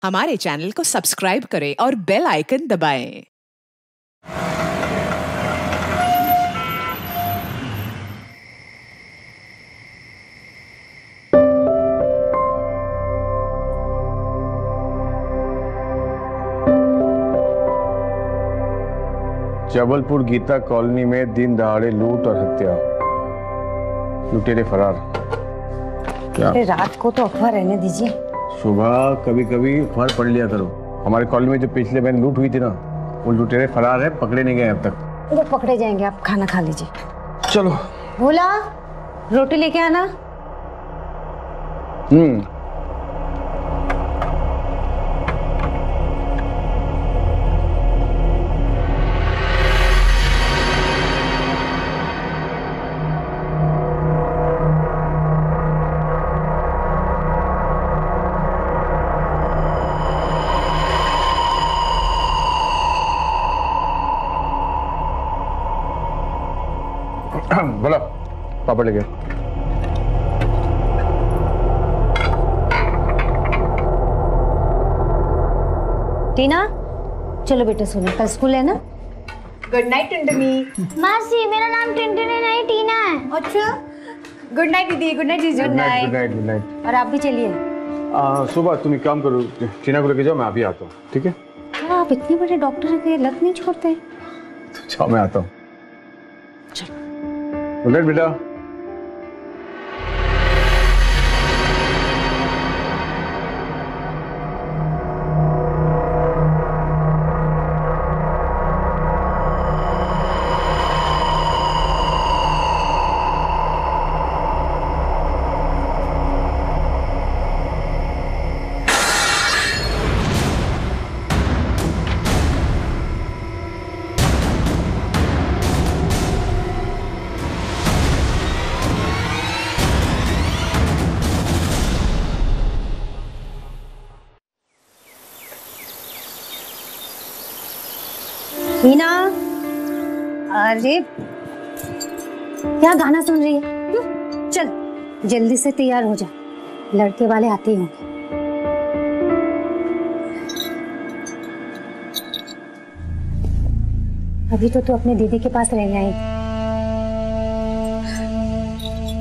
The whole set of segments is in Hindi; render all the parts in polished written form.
हमारे चैनल को सब्सक्राइब करें और बेल आइकन दबाएं। जबलपुर गीता कॉलोनी में दिन दहाड़े लूट और हत्या, लुटेरे फरार। क्या रात को तो अखबार रहने दीजिए। सुबह कभी कभी अखबार पढ़ लिया करो। हमारे कॉलोनी में जो पिछले महीने लूट हुई थी ना, वो लुटेरे फरार है, पकड़े नहीं गए अब तक। वो पकड़े जाएंगे, आप खाना खा लीजिए। चलो। भोला, रोटी लेके आना। बोला पापड़ लेके। टीना, चलो बेटा सोना, कल स्कूल है ना। Good night Tuntuni. मासी, मेरा नाम टुनटुनी नहीं टीना है। अच्छा, गुड नाइट दीदी। गुड नाइट जीजू। Good night, good night, good night. और आप भी चलिए। सुबह तुम एक काम करो, टीना को लेके जाओ, मैं अभी आता हूँ। ठीक है? आप इतने बड़े डॉक्टर के लत नहीं छोड़ते। जाओ, मैं आता हूँ। गुड नाइट बेटा। हीना, अरे क्या गाना सुन रही है? चल जल्दी से तैयार हो जा, लड़के वाले आते ही होंगे। अभी तो तू अपने दीदी के पास रहने आई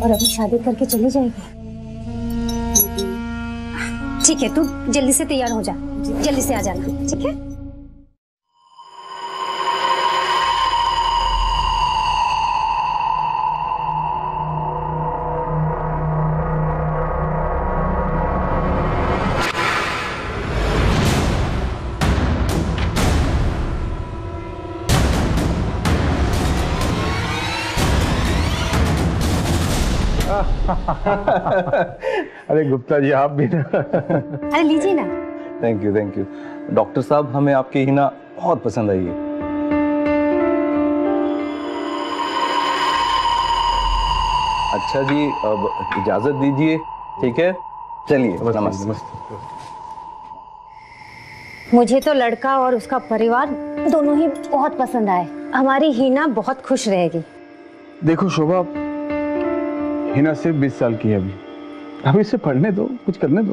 और अभी शादी करके चली जाएगी। ठीक है, तू जल्दी से तैयार हो जा, जल्दी से आ जाना। ठीक है? अरे गुप्ता जी, आप भी ना। अरे लीजिए ना। Thank you, thank you. Doctor साहब, हमें आपकी हिना बहुत पसंद आई है। अच्छा जी, अब इजाजत दीजिए। ठीक है, चलिए। नमस्ते। मुझे तो लड़का और उसका परिवार दोनों ही बहुत पसंद आए। हमारी हीना बहुत खुश रहेगी। देखो शोभा, हिना सिर्फ 20 साल की है अभी इसे पढ़ने दो, कुछ करने दो,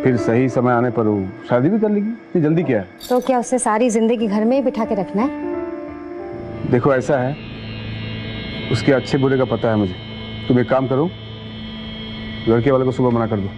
फिर सही समय आने पर वो शादी भी कर लेगी। इतनी जल्दी क्या है? तो क्या उसे सारी जिंदगी घर में ही बिठा के रखना है? देखो ऐसा है, उसके अच्छे बुरे का पता है मुझे। तुम एक काम करो, लड़के वाले को सुबह मना कर दो।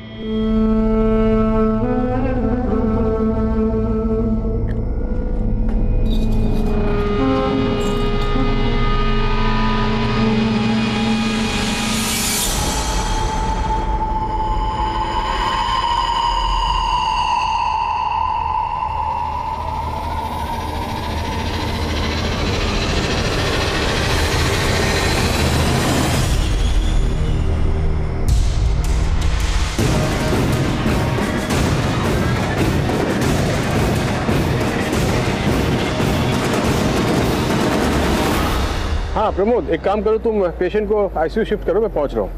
हाँ प्रमोद, एक काम करो, तुम पेशेंट को आईसीयू शिफ्ट करो, मैं पहुंच रहा हूँ।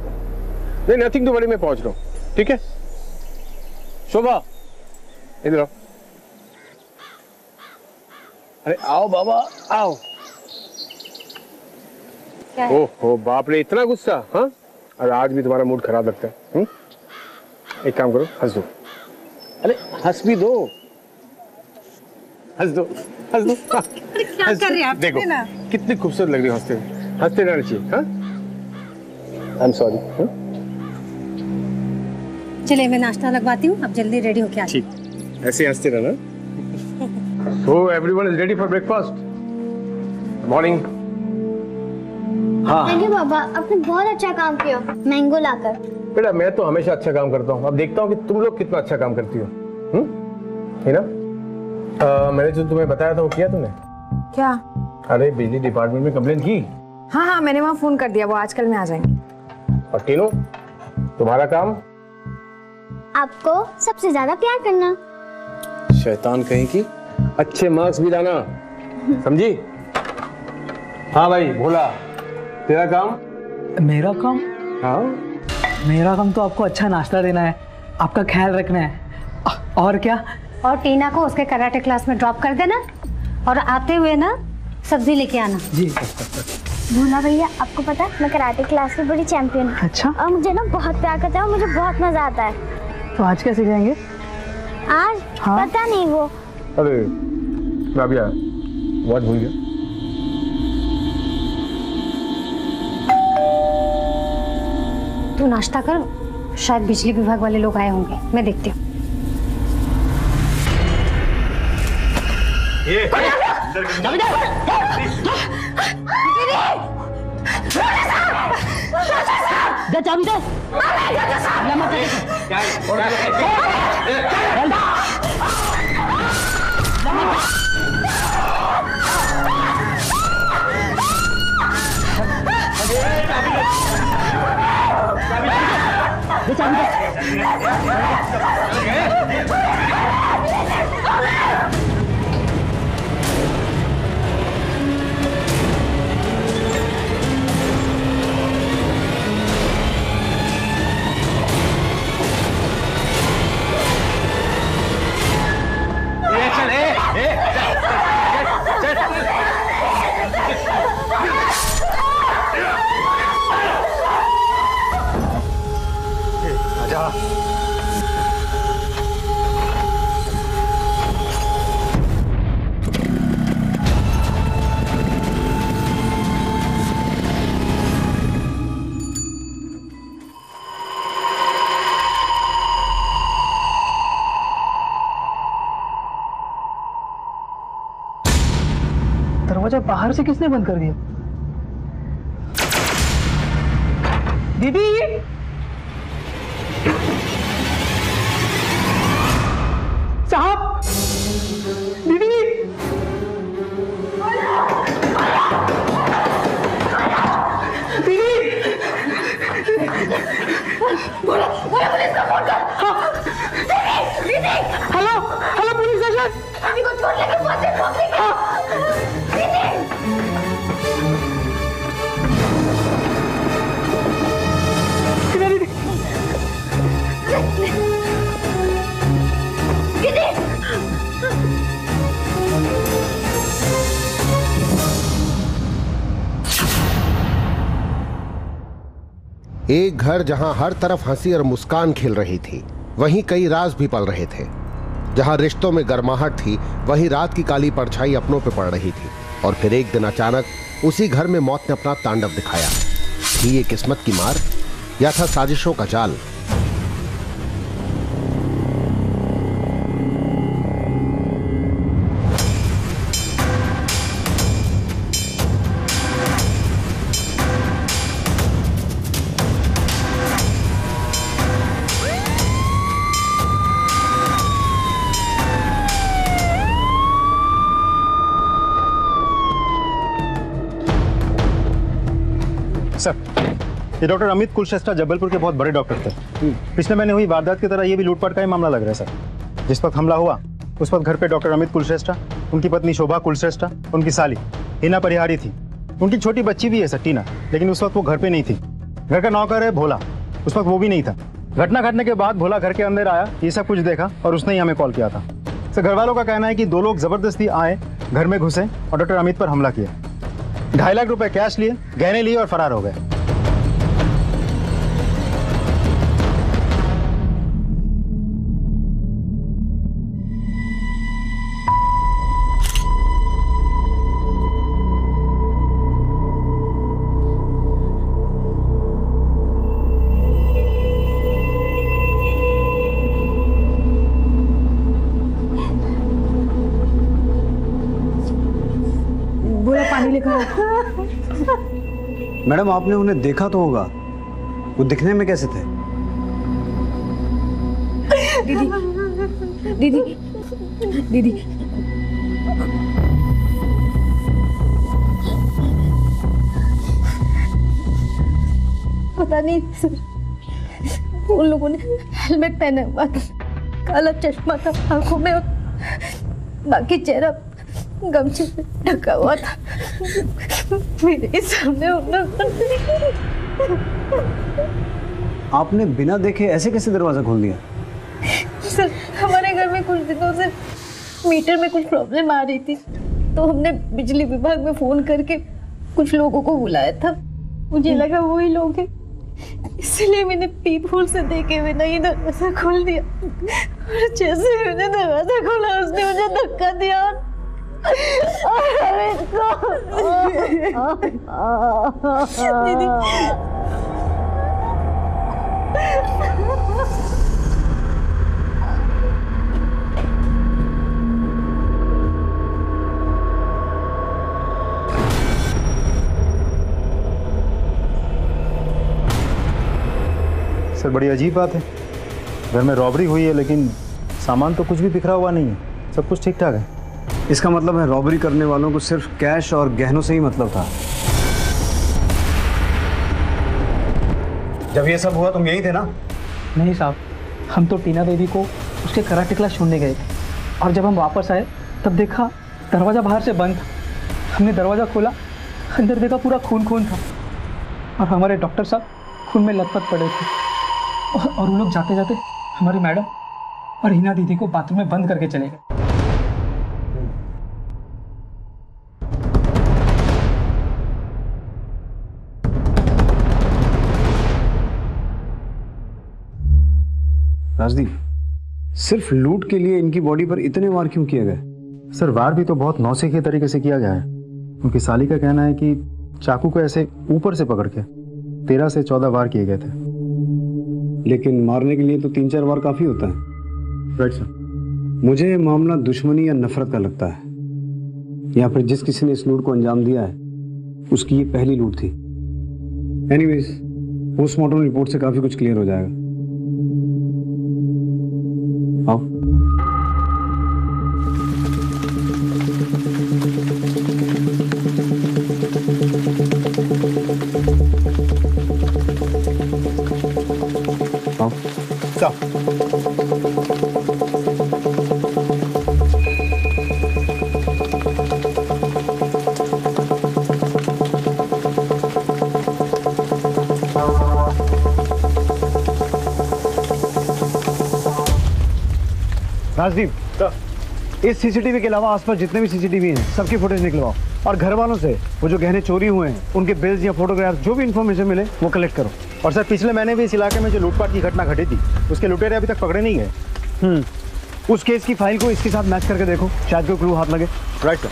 नहीं, नथिंग टू वरी, मैं पहुंच रहा हूँ। ठीक है? शोभा इधर आओ। अरे आओ बाबा, आओ। ओहो बाप रे, इतना गुस्सा? हाँ, और आज भी तुम्हारा मूड खराब लगता है। एक काम करो, हंस दो। अरे हंस भी दो, हंस दो, हंस दो। क्या कर रहे हैं आप? देखो कितनी खूबसूरत लग रही हो हंसते हंसते रहना चाहिए। हाँ आई एम सॉरी। चलिए मैं नाश्ता लगवाती हूँ, आप जल्दी रेडी होके आ जाइए। ठीक, ऐसे हंसते रहना। So everyone is ready for breakfast. Morning. हाँ थैंक यू पापा, आपने बहुत अच्छा काम किया मैंगो लाकर। बेटा मैं तो हमेशा अच्छा काम करता हूँ, अब देखता हूँ कि तुम लोग कितना अच्छा काम करती हो। है ना? मैंने जो तुम्हें बताया था वो किया तुमने? क्या? अरे बिजली डिपार्टमेंट में कंप्लेन की? हाँ हाँ, मैंने वहाँ फोन कर दिया, वो आजकल में आ जाएंगे। और टीनू तुम्हारा काम? आपको सबसे ज्यादा प्यार करना। शैतान कहीं की, अच्छे मार्क्स भी लाना, समझी? हाँ भाई भोला, तेरा काम? मेरा काम? हाँ मेरा काम तो आपको अच्छा नाश्ता देना है, आपका ख्याल रखना है, और क्या? और टीना को उसके कराटे क्लास में ड्रॉप कर देना और आते हुए ना सब्जी लेके आना। जी। भोला भैया, आपको पता है मैं कराटे क्लास में बड़ी चैंपियन हूँ। अच्छा। और मुझे ना बहुत प्यार करता है और मुझे बहुत मजा आता है। तो आज क्या सिखाएंगे? आज हाँ? पता नहीं वो। अरे राबिया बहुत भूल गया। तू नाश्ता कर, शायद बिजली विभाग वाले लोग आए होंगे, मैं देखती हूँ। दरवाजा बाहर से किसने बंद कर दिया? दीदी, साहब, दीदी, दीदी, बोला पुलिस को फोन कर। दीदी, हेलो हेलो पुलिस स्टेशन। अभी को छोड़ लेके बस से ठोक देंगे। एक घर जहां हर तरफ हंसी और मुस्कान खिल रही थी, वहीं कई राज भी पल रहे थे। जहां रिश्तों में गर्माहट थी, वहीं रात की काली परछाई अपनों पे पड़ रही थी। और फिर एक दिन अचानक उसी घर में मौत ने अपना तांडव दिखाया। थी ये किस्मत की मार या था साजिशों का जाल? सर, ये डॉक्टर अमित कुलश्रेष्ठा जबलपुर के बहुत बड़े डॉक्टर थे। पिछले महीने हुई वारदात की तरह ये भी लूटपाट का ही मामला लग रहा है सर। जिस वक्त हमला हुआ उस वक्त घर पे डॉक्टर अमित कुलश्रेष्ठा, उनकी पत्नी शोभा कुलश्रेष्ठा, उनकी साली हिना परिहारी थी। उनकी छोटी बच्ची भी है सर, टीना, लेकिन उस वक्त वो घर पे नहीं थी। घर का नौकर है भोला, उस वक्त वो भी नहीं था। घटना घटने के बाद भोला घर के अंदर आया, ये सब कुछ देखा और उसने ही हमें कॉल किया था। सर, घर वालों का कहना है कि दो लोग जबरदस्ती आए, घर में घुसे और डॉक्टर अमित पर हमला किया। 2.5 लाख रुपए कैश लिए, गहने लिए और फरार हो गए। गाड़ी लेकर आओ। मैडम आपने उन्हें देखा तो होगा, वो दिखने में कैसे थे? दीदी दीदी दीदी पता नहीं सर, उन लोगों ने हेलमेट पहना हुआ था, काला चश्मा था आंखों में और बाकी चेहरा गमछे से ढका हुआ था। मेरे सामने आपने बिना देखे ऐसे कैसे दरवाजा खोल दिया? सर, हमारे घर में कुछ दिनों से मीटर में कुछ प्रॉब्लम आ रही थी, तो हमने बिजली विभाग में फोन करके कुछ लोगों को बुलाया था। मुझे लगा वही लोग हैं, इसलिए मैंने पीप होल से देखे हुए नहीं दरवाजा खोल दिया। और जैसे मैंने दरवाजा खोला उसने मुझे धक्का दिया और दीदी सर बड़ी अजीब बात है, घर में रॉबरी हुई है लेकिन सामान तो कुछ भी बिखरा हुआ नहीं है, सब कुछ ठीक ठाक है। इसका मतलब है रॉबरी करने वालों को सिर्फ कैश और गहनों से ही मतलब था। जब ये सब हुआ तुम यही थे ना? नहीं साहब, हम तो टीना दीदी को उसके कराटे क्लास छोड़ने गए थे और जब हम वापस आए तब देखा दरवाज़ा बाहर से बंद था। हमने दरवाज़ा खोला, अंदर देखा पूरा खून खून था और हमारे डॉक्टर साहब खून में लथपथ पड़े थे। और वो लोग जाते जाते हमारी मैडम और हिना दीदी को बाथरूम में बंद करके चले गए। राजदीप, सिर्फ लूट के लिए इनकी बॉडी पर इतने वार क्यों किए गए? सर वार भी तो बहुत नौसिखिए तरीके से किया गया है। उनकी साली का कहना है कि चाकू को ऐसे ऊपर से पकड़ के 13 से 14 वार किए गए थे। लेकिन मारने के लिए तो 3-4 वार काफी होता है। Right sir. मुझे ये मामला दुश्मनी या नफरत का लगता है, या फिर जिस किसी ने इस लूट को अंजाम दिया है उसकी ये पहली लूट थी। एनीवेज, पोस्टमार्टम रिपोर्ट से काफी कुछ क्लियर हो जाएगा। आओ। राजदीप, इस सीसीटीवी के अलावा आसपास जितने भी सीसीटीवी हैं सबकी फुटेज निकलवाओ और घर वालों से वो जो गहने चोरी हुए हैं उनके बिल्स या फोटोग्राफ जो भी इंफॉर्मेशन मिले वो कलेक्ट करो। और सर पिछले महीने भी इस इलाके में जो लूटपाट की घटना घटी थी उसके लुटेरे अभी तक पकड़े नहीं गए। उस केस की फाइल को इसके साथ मैच करके देखो, शायद कोई क्लू हाथ लगे। Right sir.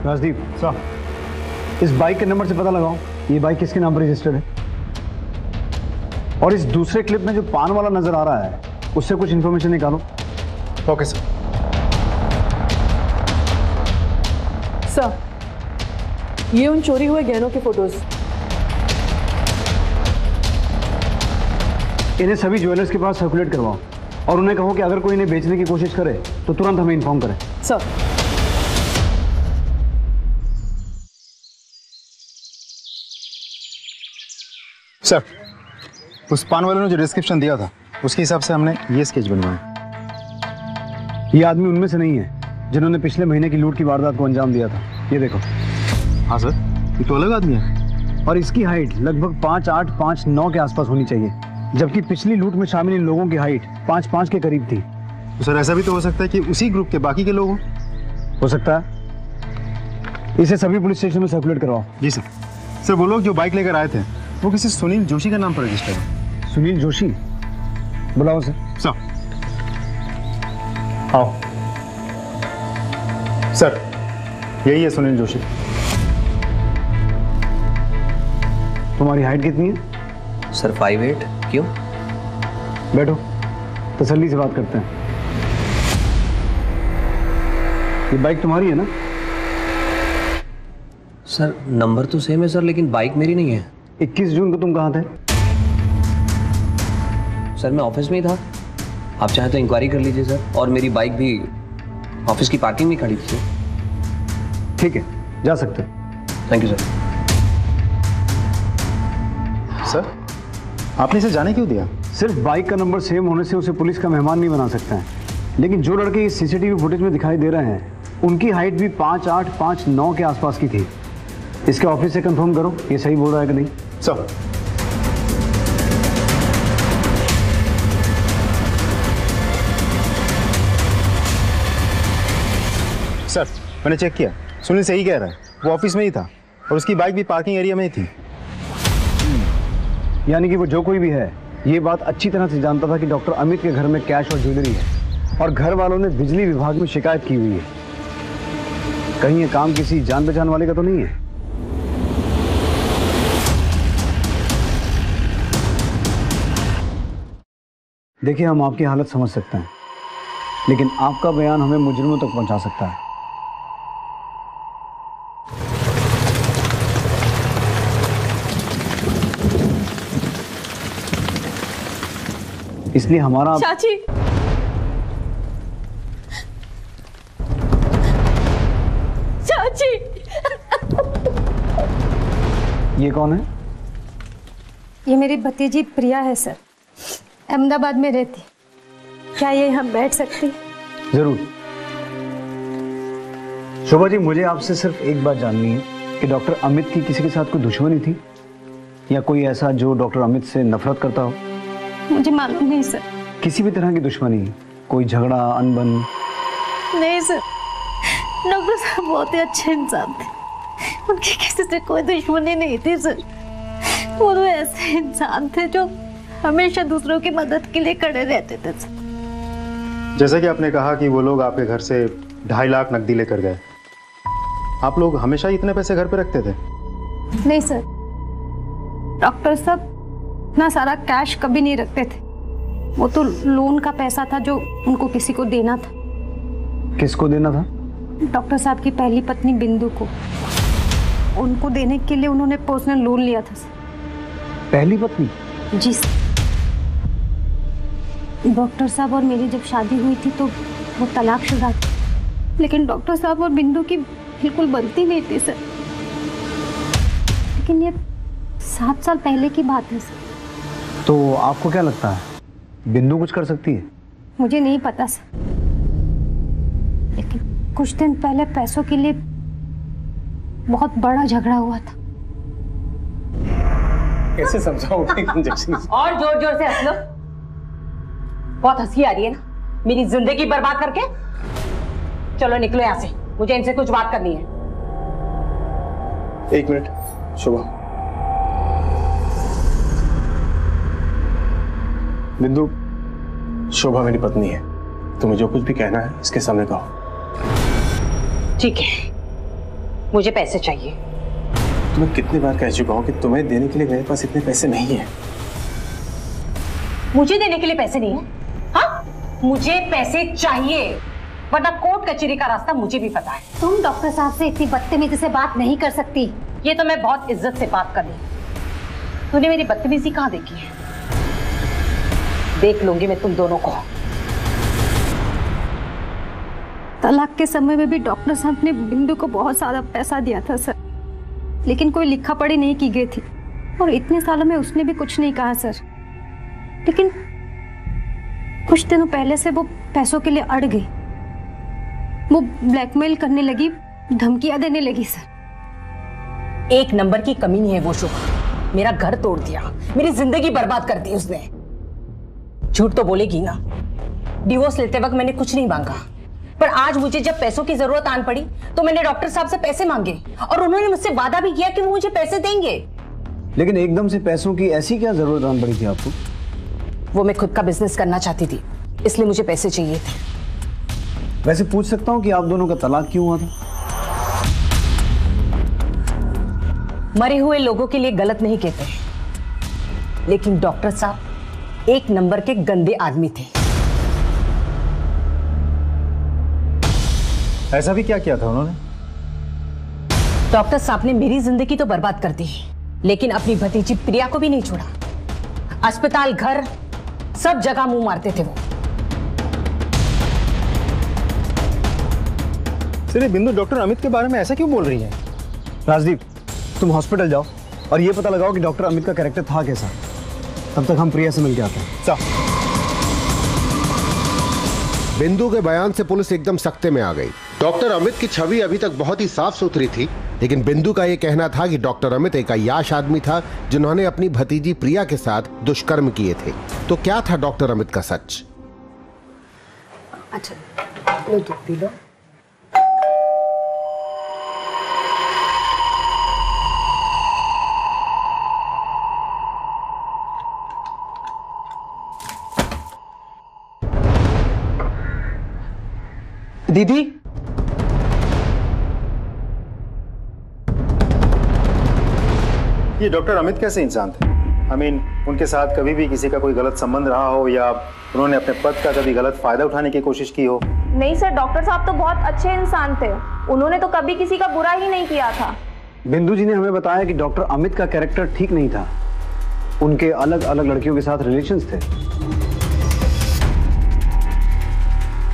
राजदीप सर, इस बाइक के नंबर से पता लगाओ ये बाइक किसके नाम पर रजिस्टर्ड है। और इस दूसरे क्लिप में जो पान वाला नजर आ रहा है उससे कुछ इंफॉर्मेशन निकालो। Okay sir. सर, ये उन चोरी हुए गहनों के फोटोज। इन्हें सभी ज्वेलर्स के पास सर्कुलेट करवाओ और उन्हें कहो कि अगर कोई इन्हें बेचने की कोशिश करे तो तुरंत हमें इन्फॉर्म करें। सर। सर, उस पान वाले ने जो डिस्क्रिप्शन दिया था उसके हिसाब से हमने ये स्केच बनवाया। ये आदमी उनमें से नहीं है जिन्होंने पिछले महीने की लूट की वारदात को अंजाम दिया था। ये देखो। हाँ सर, ये तो अलग आदमी है और इसकी हाइट लगभग 5'8", 5'9" के आसपास होनी चाहिए, जबकि पिछली लूट में शामिल इन लोगों की हाइट 5'5" के करीब थी। तो सर ऐसा भी तो हो सकता है कि उसी ग्रुप के बाकी के लोग हो सकता है। इसे सभी पुलिस स्टेशन में सर्कुलेट करवाओ। जी सर। सर वो लोग जो बाइक लेकर आए थे वो किसी सुनील जोशी का नाम पर रजिस्टर्ड है। सुनील जोशी? बुलाओ सर। सर आओ। सर यही है सुनील जोशी। तुम्हारी हाइट कितनी है? सर 5'8". क्यों? बैठो, तसल्ली से बात करते हैं। ये बाइक तुम्हारी है ना? सर नंबर तो सेम है सर, लेकिन बाइक मेरी नहीं है। 21 जून को तुम कहाँ थे? सर मैं ऑफिस में ही था। आप चाहे तो इंक्वायरी कर लीजिए सर। और मेरी बाइक भी ऑफिस की पार्किंग में खड़ी थी। ठीक है, जा सकते हो। Thank you sir. सर आपने इसे जाने क्यों दिया? सिर्फ बाइक का नंबर सेम होने से उसे पुलिस का मेहमान नहीं बना सकते हैं। लेकिन जो लड़के इस सीसीटीवी फुटेज में दिखाई दे रहे हैं उनकी हाइट भी 5'8", 5'9" के आसपास की थी। इसके ऑफिस से कंफर्म करो ये सही बोल रहा है कि नहीं। सर सर मैंने चेक किया, सुनील सही कह रहा है। वो ऑफिस में ही था और उसकी बाइक भी पार्किंग एरिया में ही थी। यानी कि वो जो कोई भी है ये बात अच्छी तरह से जानता था कि डॉक्टर अमित के घर में कैश और ज्वेलरी है और घर वालों ने बिजली विभाग में शिकायत की हुई है। कहीं ये काम किसी जान पहचान वाले का तो नहीं है? देखिए हम आपकी हालत समझ सकते हैं, लेकिन आपका बयान हमें मुजरिमों तक पहुंचा सकता है। इसलिए हमारा चाची, चाची, ये कौन है? ये मेरी भतीजी प्रिया है सर, अहमदाबाद में रहती। क्या ये हम बैठ सकती? जरूर। शोभा जी, मुझे आपसे सिर्फ एक बात जाननी है कि डॉक्टर अमित की किसी के साथ कोई दुश्मनी थी या कोई ऐसा जो डॉक्टर अमित से नफरत करता हो? मुझे मालूम नहीं सर। किसी भी तरह की दुश्मनी, कोई झगड़ा, अनबन? नहीं सर, डॉक्टर साहब बहुत ही अच्छे इंसान थे। उनकी किसी से कोई दुश्मनी नहीं थी सर। वो तो ऐसे इंसान थे जो हमेशा दूसरों की मदद के लिए खड़े रहते थे सर। जैसा कि आपने कहा कि वो लोग आपके घर से 2.5 लाख नकदी लेकर गए, आप लोग हमेशा इतने पैसे घर पे रखते थे? नहीं सर, डॉक्टर साहब इतना सारा कैश कभी नहीं रखते थे। वो तो लोन का पैसा था जो उनको किसी को देना था। किसको देना था? डॉक्टर साहब की पहली पत्नी बिंदु को। उनको देने के लिए उन्होंने पर्सनल लोन लिया था सर। पहली पत्नी? जी सर। डॉक्टर साहब और मेरी जब शादी हुई थी तो वो तलाकशुदा थी, लेकिन डॉक्टर साहब और बिंदु की बिल्कुल बनती नहीं थी सर। लेकिन ये 7 साल पहले की बात है सर। तो आपको क्या लगता है बिंदु कुछ कर सकती है? मुझे नहीं पता सर, लेकिन कुछ दिन पहले पैसों के लिए बहुत बड़ा झगड़ा हुआ था। कैसे समझाऊं इंजेक्शन? और जोर जोर से हंस लो। बहुत हंसी आ रही है ना मेरी जिंदगी बर्बाद करके। चलो निकलो यहाँ से, मुझे इनसे कुछ बात करनी है। 1 मिनट शोभा। बिंदु, शोभा मेरी पत्नी है। तुम्हें जो कुछ भी कहना है इसके सामने कहो। ठीक है, मुझे पैसे चाहिए। तुम्हें कितनी बार कह चुका हूं कि तुम्हें देने के लिए मेरे पास इतने पैसे नहीं है। मुझे देने के लिए पैसे नहीं है? हाँ, मुझे पैसे चाहिए, वरना कोर्ट कचहरी का रास्ता मुझे भी पता है। तुम डॉक्टर साहब से इतनी बदतमीजी से बात नहीं कर सकती। ये तो मैं बहुत इज्जत से बात कर रही हूँ। तूने मेरी बदतमीजी कहाँ देखी है? देख लूंगी मैं तुम दोनों को। तलाक के समय में भी डॉक्टर साहब ने बिंदु को बहुत सारा पैसा दिया था सर, लेकिन कोई लिखा पढ़ी नहीं की गई थी और इतने सालों में उसने भी कुछ नहीं कहा सर। लेकिन कुछ दिनों पहले से वो पैसों के लिए अड़ गई। वो ब्लैकमेल करने लगी, धमकियां देने लगी सर। एक नंबर की कमी नहीं है वो शोभा। मेरा घर तोड़ दिया, मेरी जिंदगी बर्बाद कर दी उसने। झूठ तो बोलेगी ना। डिवोर्स लेते वक्त मैंने कुछ नहीं मांगा, पर आज मुझे जब पैसों की जरूरत आन पड़ी तो मैंने डॉक्टर साहब से पैसे मांगे और उन्होंने मुझसे वादा भी किया कि वो मुझे पैसे देंगे। लेकिन एकदम से पैसों की ऐसी क्या जरूरत आन पड़ी थी आपको? वो मैं खुद का बिजनेस करना चाहती थी, इसलिए मुझे पैसे चाहिए थे। वैसे पूछ सकता हूँ कि आप दोनों का तलाक क्यों हुआ था? मरे हुए लोगों के लिए गलत नहीं कहते, लेकिन डॉक्टर साहब एक नंबर के गंदे आदमी थे। ऐसा भी क्या किया था उन्होंने? डॉक्टर साहब ने मेरी जिंदगी तो बर्बाद कर दी, लेकिन अपनी भतीजी प्रिया को भी नहीं छोड़ा। अस्पताल, घर, सब जगह मुंह मारते थे वो। सिर्फ बिंदु डॉक्टर अमित के बारे में ऐसा क्यों बोल रही है? राजदीप, तुम हॉस्पिटल जाओ और ये पता लगाओ कि डॉक्टर अमित का कैरेक्टर था कैसा। तब तक हम प्रिया से मिलकर आते हैं। बिंदु के बयान से पुलिस एकदम सख्ते में आ गई। डॉक्टर अमित की छवि अभी तक बहुत ही साफ सुथरी थी, लेकिन बिंदु का यह कहना था कि डॉक्टर अमित एक अय्याश आदमी था जिन्होंने अपनी भतीजी प्रिया के साथ दुष्कर्म किए थे। तो क्या था डॉक्टर अमित का सच? अच्छा, लो दूध पी लो। दीदी, ये डॉक्टर अमित कैसे इंसान थे? I mean, उनके साथ कभी भी किसी का कोई गलत संबंध रहा हो या उन्होंने अपने पद का कभी गलत फायदा उठाने की कोशिश की हो? नहीं सर, डॉक्टर साहब तो बहुत अच्छे इंसान थे। उन्होंने तो कभी किसी का बुरा ही नहीं किया था। बिंदु जी ने हमें बताया कि डॉक्टर अमित का कैरेक्टर ठीक नहीं था। उनके अलग अलग लड़कियों के साथ रिलेशंस थे।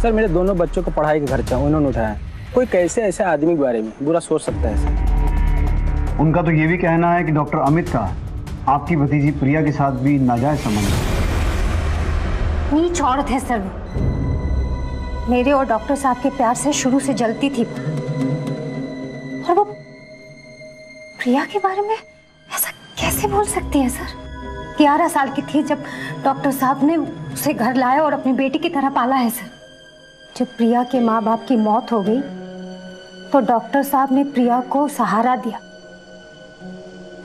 सर मेरे दोनों बच्चों को पढ़ाई का खर्चा उन्होंने उठाया। कोई कैसे ऐसे आदमी के बारे में बुरा सोच सकता है सर? उनका तो ये भी कहना है कि डॉक्टर अमित का आपकी भतीजी प्रिया के साथ भी नाजायज संबंध है। नीच औरत है सर। मेरे और डॉक्टर साहब के प्यार से शुरू से जलती थी, और वो प्रिया के बारे में ऐसा कैसे बोल सकती है सर? 11 साल की थी जब डॉक्टर साहब ने उसे घर लाया और अपनी बेटी की तरह पाला है सर। जब प्रिया के माँ बाप की मौत हो गई तो डॉक्टर साहब ने प्रिया को सहारा दिया,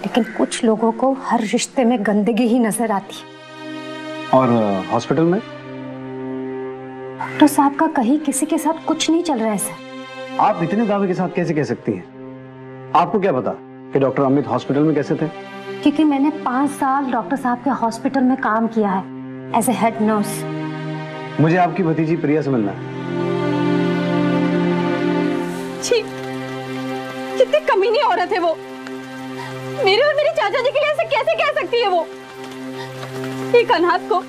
लेकिन कुछ लोगों को हर रिश्ते में गंदगी ही नजर आती है। और हॉस्पिटल में डॉक्टर साहब का कहीं किसी के साथ कुछ नहीं चल रहा है सर। आप इतने दावे के साथ कैसे कह सकती हैं? आपको क्या पता कि डॉक्टर अमित हॉस्पिटल में कैसे थे? क्योंकि मैंने 5 साल डॉक्टर साहब के हॉस्पिटल में काम किया है एज ए हेड नर्स। मुझे आपकी भतीजी प्रिया से मिलना है। छी, कितनी कमीनी औरत है वो। मेरे और मेरे चाचा जी के लिए ऐसे कैसे कह सकती है वो? एक अनाथ को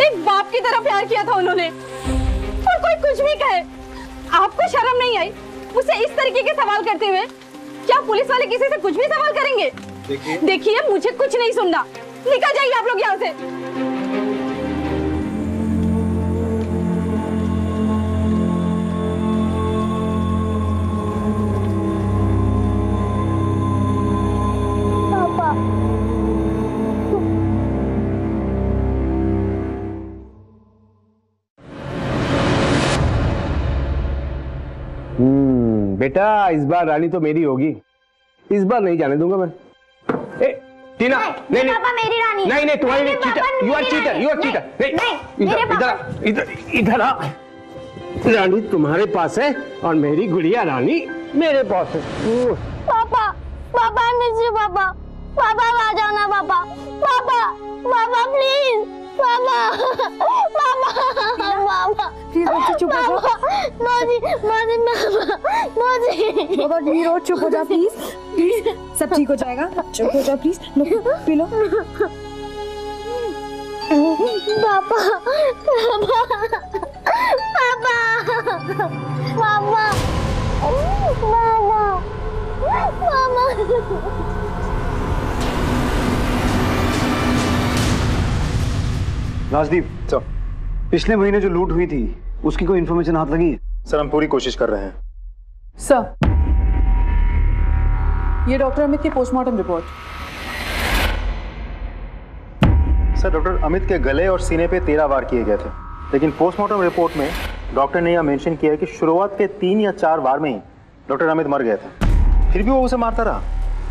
एक बाप की तरह प्यार किया था उन्होंने, और कोई कुछ भी कहे आपको शर्म नहीं आई मुझसे इस तरीके के सवाल करते हुए? क्या पुलिस वाले किसी से कुछ भी सवाल करेंगे? देखिए मुझे कुछ नहीं सुनना, निकल जाइए आप लोग यहाँ से। बेटा इस बार रानी तो मेरी होगी, इस बार नहीं जाने दूंगा मैं। ए, टीना, नहीं नहीं पापा मेरी रानी नहीं नहीं तुम्हारी cheater, you are cheater, you are cheater. नहीं इधर इधर आ। रानी तुम्हारे पास है और मेरी गुड़िया रानी मेरे पास है। पापा पापा मिस पापा पापा आ जाओ ना पापा पापा पापा प्लीज पापा पापा पापा प्लीज बच्चे चुप हो जाओ। माजी माजी माजी बाबा नीरो चुप हो जाओ प्लीज प्लीज, सब ठीक हो जाएगा। चुप हो जाओ प्लीज, लो पी लो। पापा पापा पापा राजदीप, पिछले महीने जो लूट हुई थी उसकी कोई इन्फॉर्मेशन हाथ लगी है? सर हम पूरी कोशिश कर रहे हैं। सर ये डॉक्टर अमित की postmortem report. Sir doctor Amit के गले और सीने पे 13 वार किए गए थे, लेकिन पोस्टमार्टम रिपोर्ट में डॉक्टर ने यह मेंशन किया है कि शुरुआत के 3 या 4 बार में ही डॉक्टर अमित मर गया था, फिर भी वो उसे मारता रहा।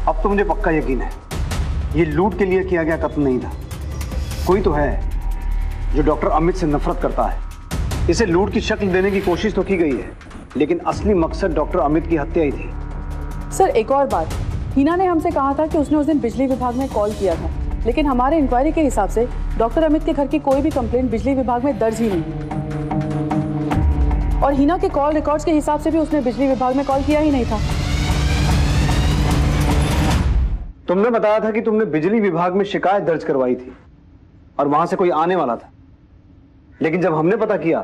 अब तो मुझे पक्का यकीन है ये लूट के लिए किया गया कत्ल नहीं था। कोई तो है जो डॉक्टर अमित से नफरत करता है। इसे लूट की शक्ल देने की कोशिश तो की गई है, लेकिन असली मकसद डॉक्टर अमित की हत्या ही थी। सर एक और बात, हिना ने हमसे कहा था कि उसने उस दिन बिजली विभाग में कॉल किया था, लेकिन हमारे इंक्वायरी के हिसाब से डॉक्टर अमित के घर की कोई भी कंप्लेंट बिजली विभाग में दर्ज ही नहीं। और हिना के कॉल रिकॉर्ड्स के हिसाब से भी उसने बिजली विभाग में कॉल किया ही नहीं था। तुमने बताया था कि तुमने बिजली विभाग में शिकायत दर्ज करवाई थी और वहां से कोई आने वाला था, लेकिन जब हमने पता किया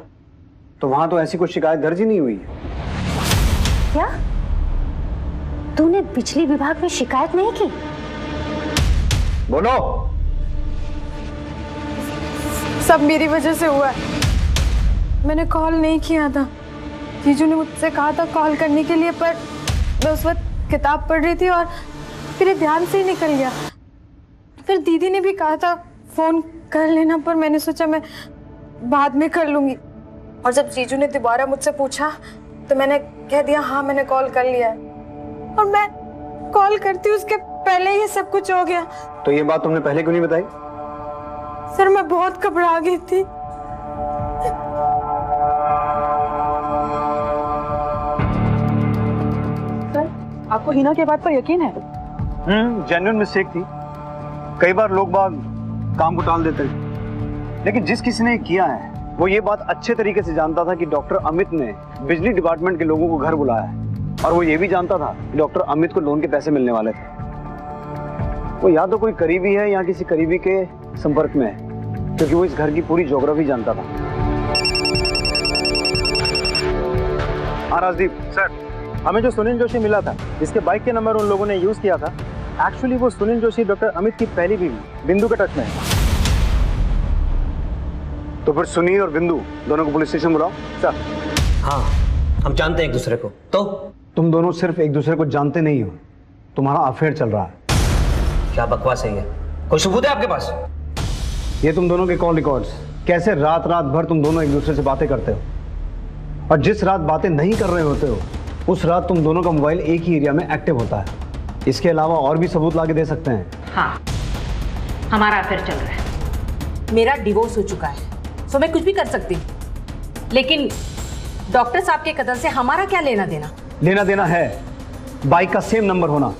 तो वहां तो ऐसी कोई शिकायत दर्ज ही नहीं हुई है। क्या तूने बिजली विभाग में शिकायत नहीं की? बोलो। सब मेरी वजह से हुआ है। मैंने कॉल नहीं किया था, जीजू ने मुझसे कहा था कॉल करने के लिए, पर मैं उस वक्त किताब पढ़ रही थी और फिर ध्यान से ही निकल गया। फिर दीदी ने भी कहा था फोन कर लेना, पर मैंने सोचा मैं बाद में कर लूंगी। और जब जीजू ने दोबारा मुझसे पूछा तो मैंने कह दिया हाँ मैंने कॉल कर लिया है। और मैं कॉल करती उसके पहले ही सब कुछ हो गया। तो ये बात तुमने पहले क्यों नहीं बताई? सर मैं बहुत घबरा गई थी। सर आपको हिना के बात पर यकीन है? जेन्युइन मिस्टेक थी। कई बार लोग बाग काम को टाल देते हैं, लेकिन जिस किसी ने किया है वो ये बात अच्छे तरीके से जानता था कि डॉक्टर अमित ने बिजली डिपार्टमेंट के लोगों को घर बुलाया है, और वो ये भी जानता था कि डॉक्टर अमित को लोन के पैसे मिलने वाले थे। वो या तो कोई करीबी है या किसी करीबी के संपर्क में है, क्योंकि वो इस घर की पूरी ज्योग्राफी जानता था। हाँ राजदीप सर, हमें जो सुनील जोशी मिला था, जिसके बाइक के नंबर उन लोगों ने यूज किया था, एक्चुअली वो सुनील जोशी डॉक्टर अमित की पहली बीवी बिंदु के टच में है। तो फिर सुनील और बिंदु दोनों को पुलिस स्टेशन बुलाओ। सर हाँ, हम जानते हैं एक दूसरे को। तो तुम दोनों सिर्फ एक दूसरे को जानते नहीं हो, तुम्हारा अफेयर चल रहा है। क्या बकवास है ये? कोई सबूत है आपके पास? ये तुम दोनों के कॉल रिकॉर्ड्स, कैसे रात रात भर तुम दोनों एक दूसरे से बातें करते हो, और जिस रात बातें नहीं कर रहे होते हो उस रात तुम दोनों का मोबाइल एक ही एरिया में एक्टिव होता है। इसके अलावा और भी सबूत लाके दे सकते हैं। हाँ, हमारा अफेयर चल रहा है। मेरा डिवोर्स हो चुका है, तो मैं कुछ भी कर सकती हूँ, लेकिन डॉक्टर साहब के कदम से हमारा क्या लेना देना? लेना देना है बाइक का सेम नंबर होना,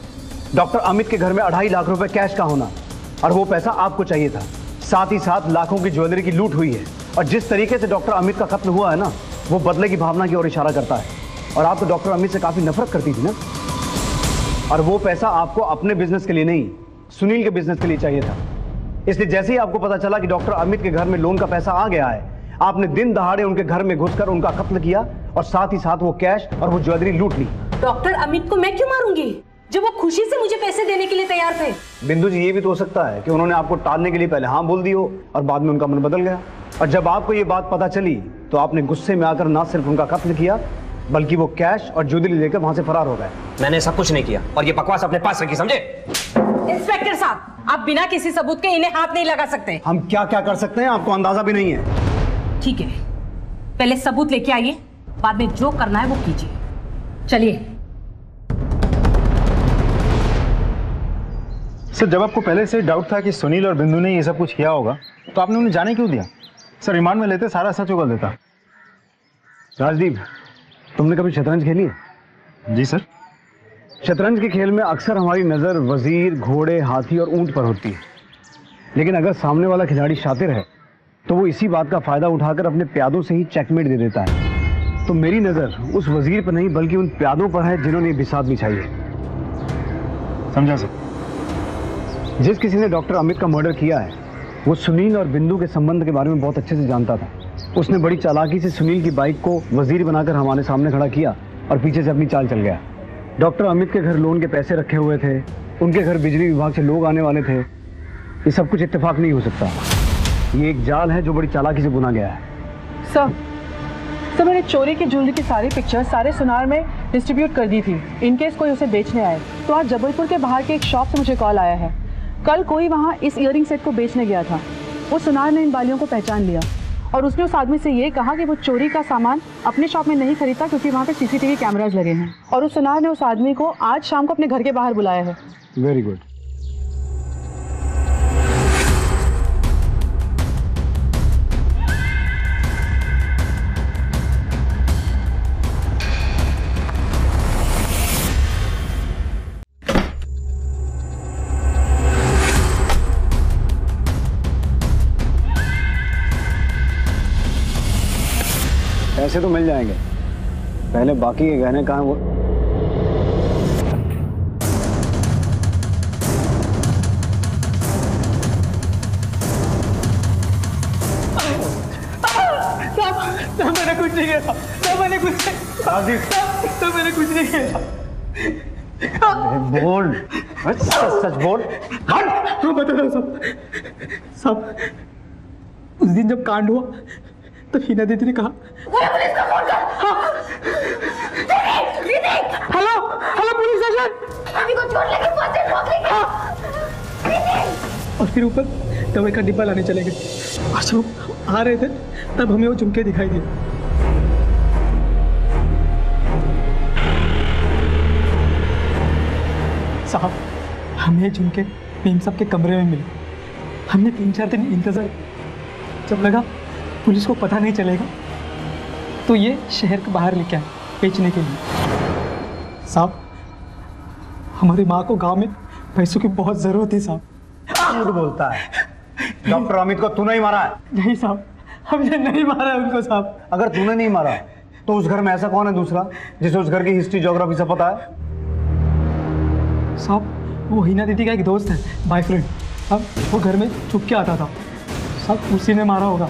डॉक्टर अमित के घर में 2.5 लाख रुपए कैश का होना, और वो पैसा आपको चाहिए था। साथ ही साथ लाखों की ज्वेलरी की लूट हुई है, और जिस तरीके से डॉक्टर अमित का कत्ल हुआ है ना, वो बदले की भावना की ओर इशारा करता है। और आप तो डॉक्टर अमित से काफी नफरत करती थी ना, और वो पैसा आपको अपने बिजनेस के लिए नहीं, सुनील के बिजनेस के लिए चाहिए था। इसलिए जैसे ही आपको पता चला कि डॉक्टर अमित के घर में लोन का पैसा आ गया है, आपने दिन दहाड़े उनके घर में घुसकर उनका कत्ल किया, और साथ ही साथ वो कैश और वो ज्वेलरी लूट ली। डॉक्टर अमित को मैं क्यों मारूंगी जब वो खुशी से मुझे पैसे देने के लिए तैयार थे? बिंदु जी, ये भी तो हो सकता है कि उन्होंने आपको टालने के लिए पहले हाँ बोल दी हो और बाद में उनका मन बदल गया, और जब आपको ये बात पता चली तो आपने गुस्से में आकर ना सिर्फ उनका कत्ल किया, बल्कि वो कैश और ज्वेलरी लेकर वहां से फरार हो गए। मैंने सब कुछ नहीं किया, और ये बकवास अपने पास रखी, समझे? इंस्पेक्टर साहब, आप बिना किसी सबूत के इन्हें हाथ नहीं लगा सकते। हम क्या क्या कर सकते हैं आपको अंदाजा भी नहीं है। ठीक है, पहले सबूत लेके आइए, बाद में जो करना है वो कीजिए। चलिए। सर, जब आपको पहले से डाउट था कि सुनील और बिंदु ने ये सब कुछ किया होगा, तो आपने उन्हें जाने क्यों दिया? सर, रिमांड में लेते सारा सच उगल देता। राजदीप, तुमने कभी शतरंज खेली है? जी सर। शतरंज के खेल में अक्सर हमारी नज़र वजीर, घोड़े, हाथी और ऊंट पर होती है, लेकिन अगर सामने वाला खिलाड़ी शातिर है तो वो इसी बात का फायदा उठाकर अपने प्यादों से ही चेकमेट दे देता है। तो मेरी नज़र उस वजीर पर नहीं बल्कि उन प्यादों पर है जिन्होंने बिसात बिछाई है। समझा सर। जिस किसी ने डॉक्टर अमित का मर्डर किया है वो सुनील और बिंदु के संबंध के बारे में बहुत अच्छे से जानता था। उसने बड़ी चालाकी से सुनील की बाइक को वजीर बनाकर हमारे सामने खड़ा किया और पीछे से अपनी चाल चल गया। डॉक्टर अमित के घर लोन के पैसे रखे हुए थे, उनके घर बिजली विभाग से लोग आने वाले थे। ये सब कुछ इत्तेफाक नहीं हो सकता, ये एक जाल है जो बड़ी चालाकी से बुना गया है। सर मैंने चोरी की ज्वेलरी की सारी पिक्चर्स सारे सुनार में डिस्ट्रीब्यूट कर दी थी, इनकेस कोई उसे बेचने आए। तो आज जबलपुर के बाहर के एक शॉप से मुझे कॉल आया है, कल कोई वहाँ इस ईयरिंग सेट को बेचने गया था। वो सुनार ने इन बालियों को पहचान लिया और उसने उस आदमी से ये कहा कि वो चोरी का सामान अपने शॉप में नहीं खरीदता क्योंकि वहाँ पे सीसीटीवी कैमराज लगे हैं। और उस सुनार ने उस आदमी को आज शाम को अपने घर के बाहर बुलाया है। Very good. पैसे तो मिल जाएंगे, पहले बाकी के गहने कहाँ वो। मैंने कुछ नहीं किया, मैंने कुछ नहीं किया। बोल, सच बोल। बता दो सब। उस दिन जब कांड हुआ तो हिना दीदी ने कहा हेलो पुलिस स्टेशन, अभी को छोड़ लेके फंसे ठोक लेंगे। और फिर ऊपर दवाई का डिब्बा लाने चले गए। और जब आ रहे थे तब हमें वो झुमके दिखाई दिए। साहब, हमें झुमके भीम साहब के कमरे में मिले। हमने 3-4 दिन इंतजार, जब लगा पुलिस को पता नहीं चलेगा तो ये शहर के बाहर लेके आए बेचने के लिए। साहब, हमारी माँ को गांव में पैसों की बहुत जरूरत थी साहब। झूठ बोलता है। डॉक्टर अमित को तूने ही मारा है? नहीं साहब, हमने नहीं मारा है उनको साहब। अगर तूने नहीं मारा तो उस घर में ऐसा कौन है दूसरा जिसे उस घर की हिस्ट्री ज्योग्राफी से पता है? साहब, वो हिना दीदी का एक दोस्त है, बॉयफ्रेंड। अब वो घर में छुप के आता था साहब, उसी ने मारा होगा।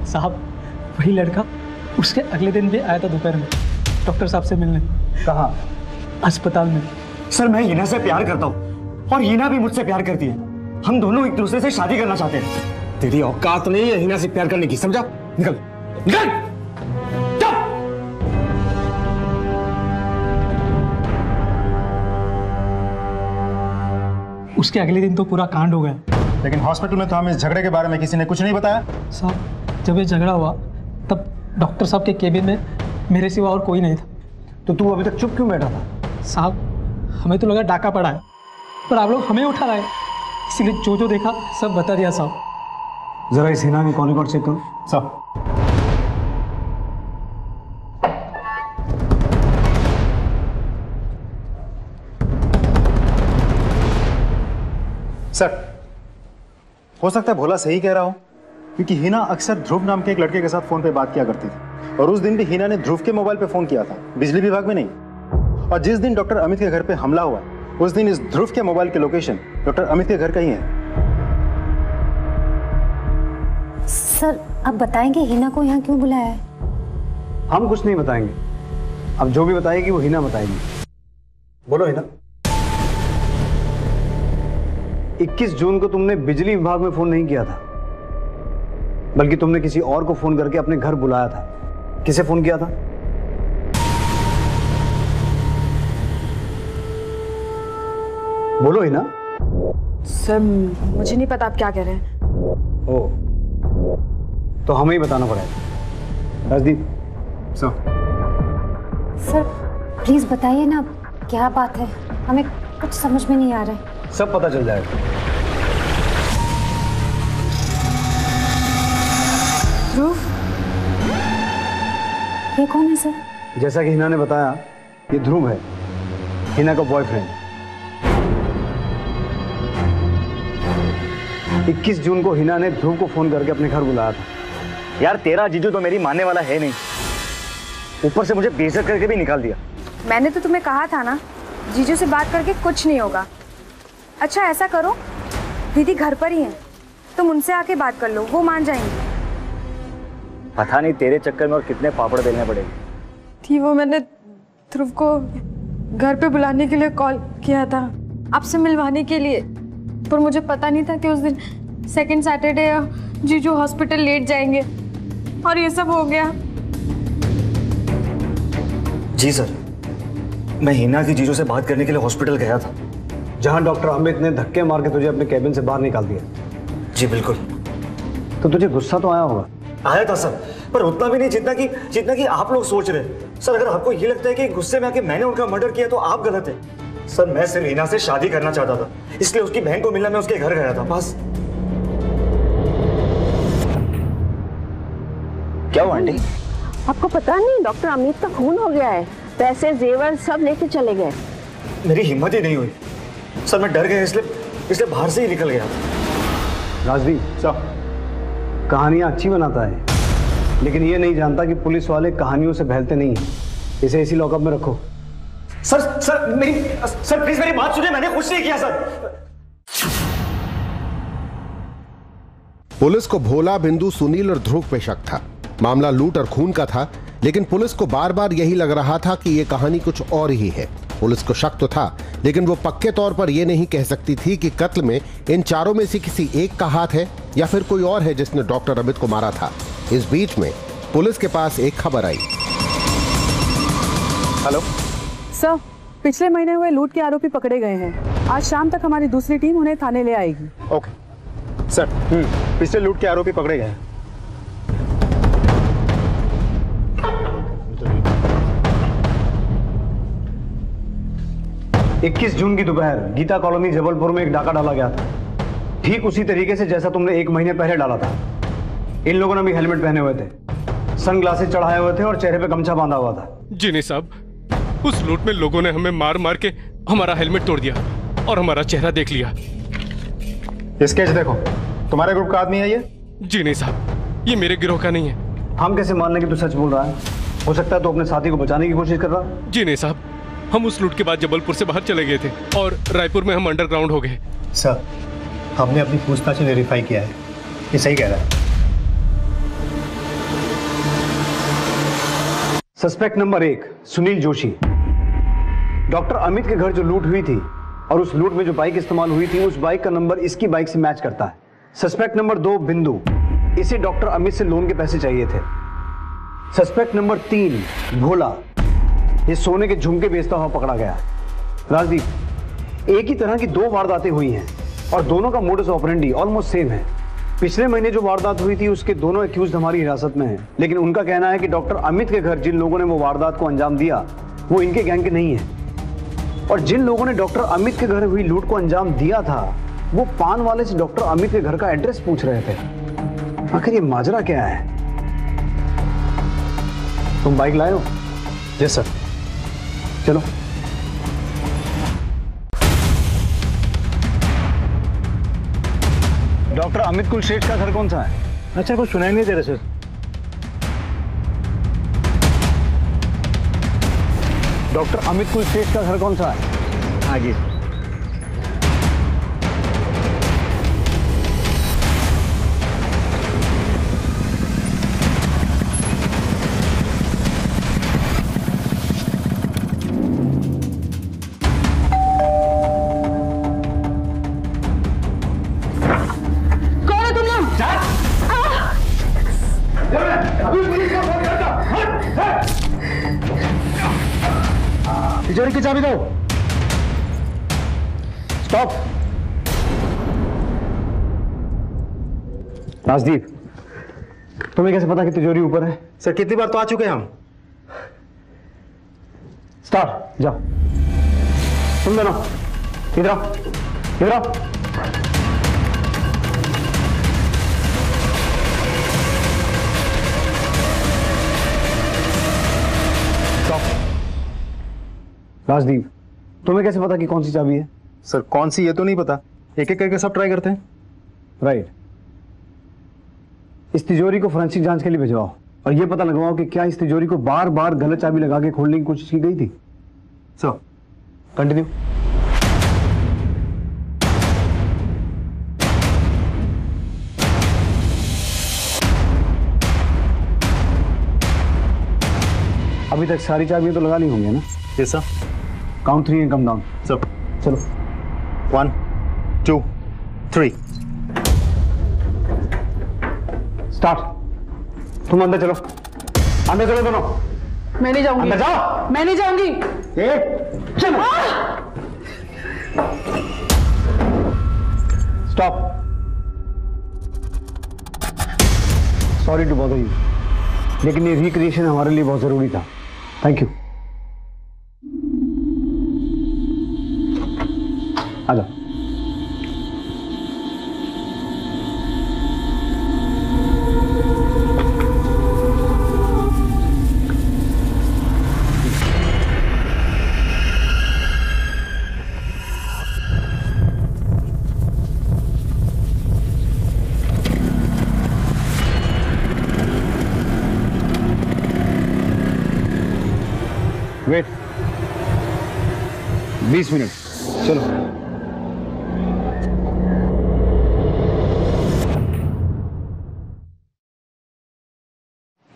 साहब, वही लड़का उसके अगले दिन भी आया था दोपहर में डॉक्टर साहब से मिलने। कहाँ? अस्पताल में। सर, मैं हिना से प्यार करता हूँ और हिना भी मुझसे प्यार करती है। हम दोनों एक दूसरे से शादी करना चाहते हैं। तेरी औकात नहीं है हिना से प्यार करने की, समझा? निकल निकल। उसके अगले दिन तो पूरा कांड हो गया। लेकिन हॉस्पिटल में तो हमें इस झगड़े के बारे में किसी ने कुछ नहीं बताया। साहब, जब ये झगड़ा हुआ तब डॉक्टर साहब के केबिन में मेरे सिवा और कोई नहीं था। तो तू अभी तक चुप क्यों बैठा था? साहब, हमें तो लगा डाका पड़ा है, पर आप लोग हमें उठा लाए, इसलिए जो देखा सब बता दिया साहब। जरा इस हिना की कॉल रिकॉर्ड चेक करो साहब। सर, हो सकता है भोला सही कह रहा हूं, क्योंकि हिना अक्सर ध्रुव नाम के एक लड़के के साथ फोन पे बात किया करती थी और उस दिन भी हिना ने ध्रुव के मोबाइल पे फोन किया था, बिजली विभाग में नहीं। और जिस दिन डॉक्टर अमित के घर पे हमला हुआ उस दिन इस ध्रुव के मोबाइल के लोकेशन डॉक्टर अमित के घर का ही है। सर, आप बताएंगे हिना को यहाँ क्यों बुलाया है? हम कुछ नहीं बताएंगे, अब जो भी बताएगी वो हिना बताएगी। बोलो हिना। 21 जून को तुमने बिजली विभाग में फोन नहीं किया था, बल्कि तुमने किसी और को फोन करके अपने घर बुलाया था। किसे फोन किया था? बोलो हिना। सर, मुझे नहीं पता आप क्या कह रहे हैं। ओ, तो हमें ही बताना पड़ेगा। राजदीप सर, प्लीज बताइए ना क्या बात है, हमें कुछ समझ में नहीं आ रहा है। सब पता चल जाएगा। ध्रुव, ये कौन है सर? जैसा कि हिना ने बताया, ये ध्रुव है, हिना का बॉयफ्रेंड। 21 जून को हिना ने ध्रुव को फोन करके अपने घर बुलाया था। यार, तेरा जीजू तो मेरी मानने वाला है नहीं, ऊपर से मुझे बेइज्जत करके भी निकाल दिया। मैंने तो तुम्हें कहा था ना, जीजू से बात करके कुछ नहीं होगा। अच्छा ऐसा करो, दीदी घर पर ही हैं, तुम उनसे आके बात कर लो, वो मान जाएंगे। पता नहीं तेरे चक्कर में और कितने पापड़ बेलने पड़ेंगे। थी वो मैंने ध्रुव को घर पे बुलाने के लिए कॉल किया था, आपसे मिलवाने के लिए, पर मुझे पता नहीं था कि उस दिन सेकंड सैटरडे जीजू हॉस्पिटल लेट जाएंगे और ये सब हो गया। जी सर, मैं हिना की जीजू से बात करने के लिए हॉस्पिटल गया था, जहां डॉक्टर अमित ने धक्के मार के तुझे अपने कैबिन से बाहर निकाल दिया। जी बिल्कुल। तो तुझे गुस्सा तो आया होगा? आया था सर, पर उतना भी नहीं जितना कि आप लोग सोच रहे हैं। सर अगर आपको ये लगता है कि गुस्से में आके मैंने उनका मर्डर किया तो आप गलत है। सर मैं सिर्फ हिना से शादी करना चाहता था, इसलिए उसकी बहन को मिलना मैं उसके घर गया था, बस। क्या हुआ आंटी? आपको पता नहीं डॉक्टर अमित का खून हो गया है, पैसे जेवर सब लेके चले गए। मेरी हिम्मत ही नहीं हुई सर, मैं डर गया, इसलिए बाहर से ही निकल गया। राजदीप सर, कहानियां अच्छी बनाता है, लेकिन ये नहीं जानता कि पुलिस वाले कहानियों से बहलते नहीं हैं। इसे इसी लॉकअप में रखो। सर प्लीज मेरी बात सुनिए, मैंने कुछ नहीं किया सर। पुलिस को भोला, बिंदु, सुनील और ध्रुव पे शक था। मामला लूट और खून का था, लेकिन पुलिस को बार बार यही लग रहा था कि यह कहानी कुछ और ही है। पुलिस को शक तो था, लेकिन वो पक्के तौर पर यह नहीं कह सकती थी कि कत्ल में इन चारों में से किसी एक का हाथ है या फिर कोई और है जिसने डॉक्टर अमित को मारा था। इस बीच में पुलिस के पास एक खबर आई। हेलो सर, पिछले महीने हुए लूट के आरोपी पकड़े गए हैं। आज शाम तक हमारी दूसरी टीम उन्हें थाने ले आएगी। ओके सर, पिछले लूट के आरोपी पकड़े गए हैं। 21 जून की दोपहर गीता कॉलोनी जबलपुर में एक डाका डाला गया था, ठीक उसी तरीके से जैसा तुमने 1 महीने पहले डाला था। इन लोगों ने भी हेलमेट पहने हुए थे, सनग्लासेस चढ़ाए हुए थे और चेहरे पे गमछा बांधा हुआ था। जी नहीं साहब, उस लूट में लोगों ने हमें मार मार के हमारा हेलमेट तोड़ दिया और हमारा चेहरा देख लिया। स्केच देखो, तुम्हारे ग्रुप का आदमी है ये? जी नहीं साहब, ये मेरे गिरोह का नहीं है। हम कैसे मानने कि तू सच बोल रहा है? हो सकता है तो अपने साथी को बचाने की कोशिश कर रहा है। जी नहीं साहब, हम उस लूट के बाद जबलपुर से बाहर चले गए थे और रायपुर में हम अंडरग्राउंड हो गए। सर, हमने अपनी पूछताछ में वेरीफाई किया है, ये सही कह रहा है। Suspect number 1 Sunil Joshi. Doctor Amit के घर जो लूट हुई थी और उस लूट में जो बाइक इस्तेमाल हुई थी, उस बाइक का नंबर इसकी बाइक से मैच करता है। सस्पेक्ट नंबर 2 बिंदु, इसे डॉक्टर अमित से लोन के पैसे चाहिए थे। सस्पेक्ट नंबर 3 भोला, ये सोने के झुमके बेचता हुआ पकड़ा गया। राजदीप, एक ही तरह की 2 वारदातें हुई हैं और दोनों का मोडस ऑपरेंडी ऑलमोस्ट सेम है। पिछले महीने जो वारदात हुई थी उसके दोनों एक्यूज्ड हमारी हिरासत में हैं, लेकिन उनका कहना है कि डॉक्टर अमित के घर जिन लोगों ने वो वारदात को अंजाम दिया वो इनके गैंग के नहीं है, और जिन लोगों ने डॉक्टर अमित के घर हुई लूट को अंजाम दिया था वो पान वाले से डॉक्टर अमित के घर का एड्रेस पूछ रहे थे। आखिर ये माजरा क्या है? तुम बाइक लाए हो? Yes sir. चलो। डॉक्टर अमित कुलश्रेष्ठ का घर कौन सा है? अच्छा, कुछ सुनाई नहीं दे रहा सर। डॉक्टर अमित कुलश्रेष्ठ का घर कौन सा है? आगे। तिजोरी की चाबी दो। स्टॉप। राजदीप, तुम्हें कैसे पता कि तिजोरी ऊपर है? सर, कितनी बार तो आ चुके हैं हम। स्टार, जाओ। तुम दोनों इधर आओ, इधर आओ। राजदीप, तुम्हें कैसे पता कि कौन सी चाबी है? सर, कौन सी ये तो नहीं पता, एक एक करके सब ट्राई करते हैं। राइट। इस तिजोरी को फोरेंसिक जांच के लिए भिजवाओ और यह पता लगवाओ कि क्या इस तिजोरी को बार बार गलत चाबी लगा के खोलने की कोशिश की गई थी। So continue. अभी तक सारी चाबियां तो लगा ली होंगी ना? Yes sir. Count 3 and come down. Sir चलो 1 2 3। स्टार्ट। तुम अंदर चलो, अंदर चलो दोनों। मैं नहीं जाऊंगी। अंदर जाओ। मैं नहीं जाऊंगी। चलो। Stop. Sorry to bother you, लेकिन ये रिक्रिएशन हमारे लिए बहुत जरूरी था। Thank you. आ जाओ। Wait 20 minute. चलो।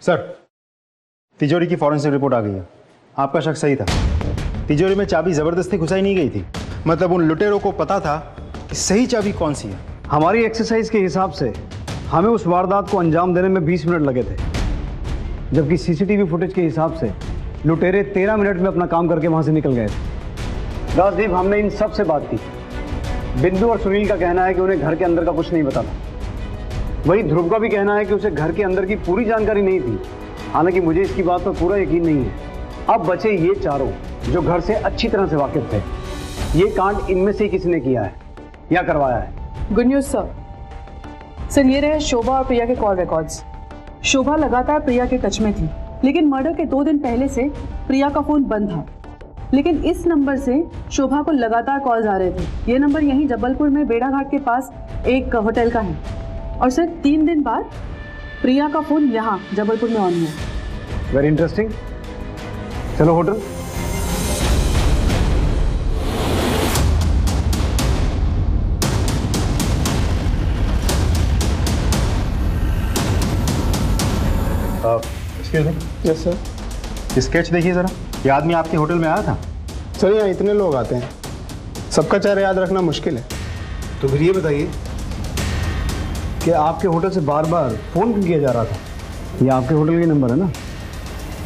सर, तिजोरी की फॉरेंसिक रिपोर्ट आ गई है। आपका शक सही था। तिजोरी में चाबी जबरदस्ती घुसाई नहीं गई थी। मतलब उन लुटेरों को पता था कि सही चाबी कौन सी है। हमारी एक्सरसाइज के हिसाब से हमें उस वारदात को अंजाम देने में 20 मिनट लगे थे, जबकि सीसीटीवी फुटेज के हिसाब से लुटेरे 13 मिनट में अपना काम करके वहां से निकल गए थे। राजदीप, हमने इन सब से बात की। बिंदु और सुनील का कहना है कि उन्हें घर के अंदर का कुछ नहीं पता था। वही ध्रुव का भी कहना है कि उसे घर के अंदर की पूरी जानकारी नहीं थी। हालांकि मुझे इसकी बात पर पूरा यकीन नहीं है। अब बचे ये चारों जो घर से अच्छी तरह से वाकिफ थे। ये कांड इनमें से किसी ने किया है या करवाया है। Good news sir. सर, ये रहे शोभा और प्रिया के कॉल रिकॉर्ड्स। शोभा लगातार प्रिया के टच में थी, लेकिन मर्डर के 2 दिन पहले से प्रिया का फोन बंद था। लेकिन इस नंबर से शोभा को लगातार कॉल्स आ रहे थे। ये नंबर यहीं जबलपुर में बेड़ा घाट के पास एक होटल का है। और सर 3 दिन बाद प्रिया का फोन यहाँ जबलपुर में ऑन हुआ। Very interesting. चलो hotel. Excuse me. Yes sir. Sketch देखिए जरा। ये आदमी आपके होटल में आया था? सर, यहाँ इतने लोग आते हैं, सबका चेहरा याद रखना मुश्किल है। तो फिर ये बताइए कि आपके होटल से बार बार फोन क्यों किया जा रहा था? ये आपके होटल का नंबर है ना?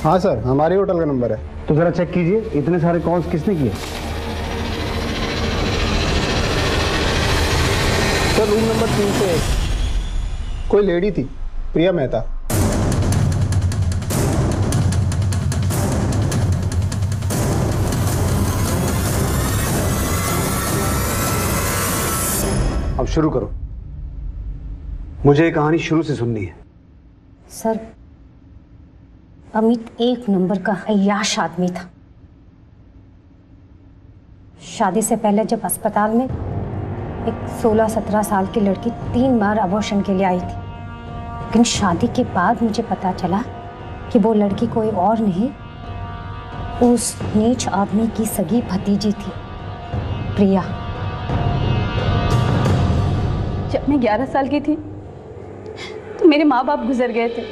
हाँ सर, हमारे होटल का नंबर है। तो जरा चेक कीजिए इतने सारे कॉल्स किसने किए। सर, रूम नंबर 3 से कोई लेडी थी, प्रिया मेहता। अब शुरू करो, मुझे ये कहानी शुरू से सुननी है। सर, अमित 1 नंबर का अय्याश आदमी था। शादी से पहले जब अस्पताल में एक 16-17 साल की लड़की 3 बार अबॉर्शन के लिए आई थी, लेकिन शादी के बाद मुझे पता चला कि वो लड़की कोई और नहीं, उस नीच आदमी की सगी भतीजी थी, प्रिया। जब मैं 11 साल की थी तो मेरे माँ बाप गुजर गए थे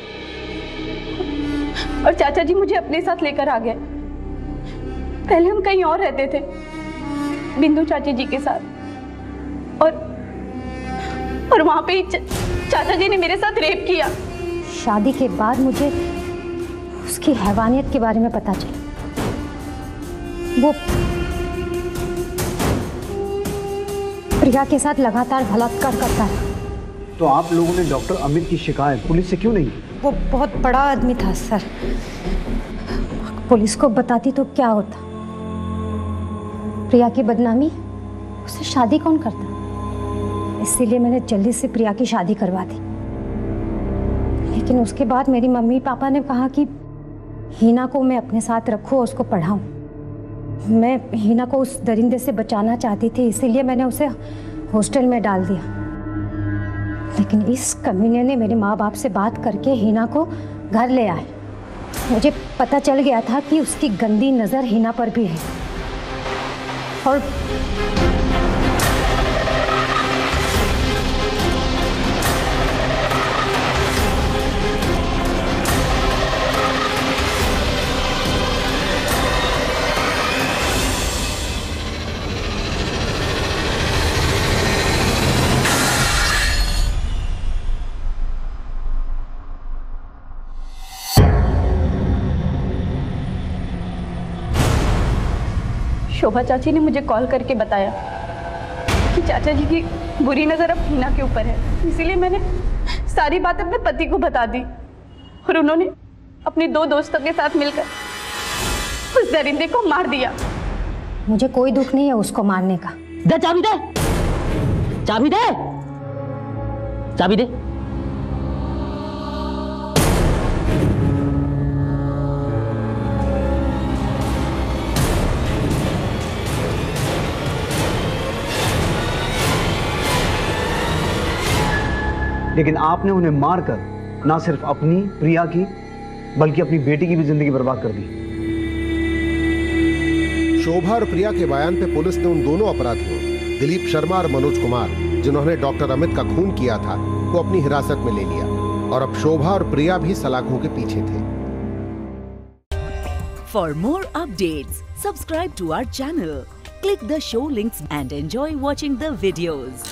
और चाचा जी मुझे अपने साथ लेकर आ गए। पहले हम कहीं और रहते थे, बिंदु चाची जी के साथ, और वहां पे चाचा जी ने मेरे साथ रेप किया। शादी के बाद मुझे उसकी हैवानियत के बारे में पता चला। वो प्रिया के साथ लगातार बलात्कार करता है। तो आप लोगों ने डॉक्टर अमित की शिकायत पुलिस से क्यों नहीं की? वो बहुत बड़ा आदमी था सर, पुलिस को बताती तो क्या होता। प्रिया की बदनामी, उससे शादी कौन करता? इसीलिए मैंने जल्दी से प्रिया की शादी करवा दी। लेकिन उसके बाद मेरी मम्मी पापा ने कहा कि हीना को मैं अपने साथ रखूं और उसको पढ़ाऊं। मैं हीना को उस दरिंदे से बचाना चाहती थी, इसीलिए मैंने उसे हॉस्टल में डाल दिया। लेकिन इस कमीने ने मेरे माँ बाप से बात करके हीना को घर ले आए। मुझे पता चल गया था कि उसकी गंदी नज़र हीना पर भी है। और शोभा चाची ने मुझे कॉल करके बताया कि चाचा जी की बुरी नज़र अब हिना के ऊपर है, इसीलिए मैंने सारी बात अपने पति को बता दी और उन्होंने अपनी 2 दोस्तों के साथ मिलकर उस दरिंदे को मार दिया। मुझे कोई दुख नहीं है उसको मारने का। दे चाबी दे, चाबी दे, चाबी दे। लेकिन आपने उन्हें मारकर ना सिर्फ अपनी प्रिया की बल्कि अपनी बेटी की भी जिंदगी बर्बाद कर दी। शोभा और प्रिया के बयान पे पुलिस ने उन दोनों अपराधियों दिलीप शर्मा और मनोज कुमार जिन्होंने डॉक्टर अमित का खून किया था को अपनी हिरासत में ले लिया और अब शोभा और प्रिया भी सलाखों के पीछे थे। For more updates, subscribe to our channel, click the show links and enjoy watching the videos.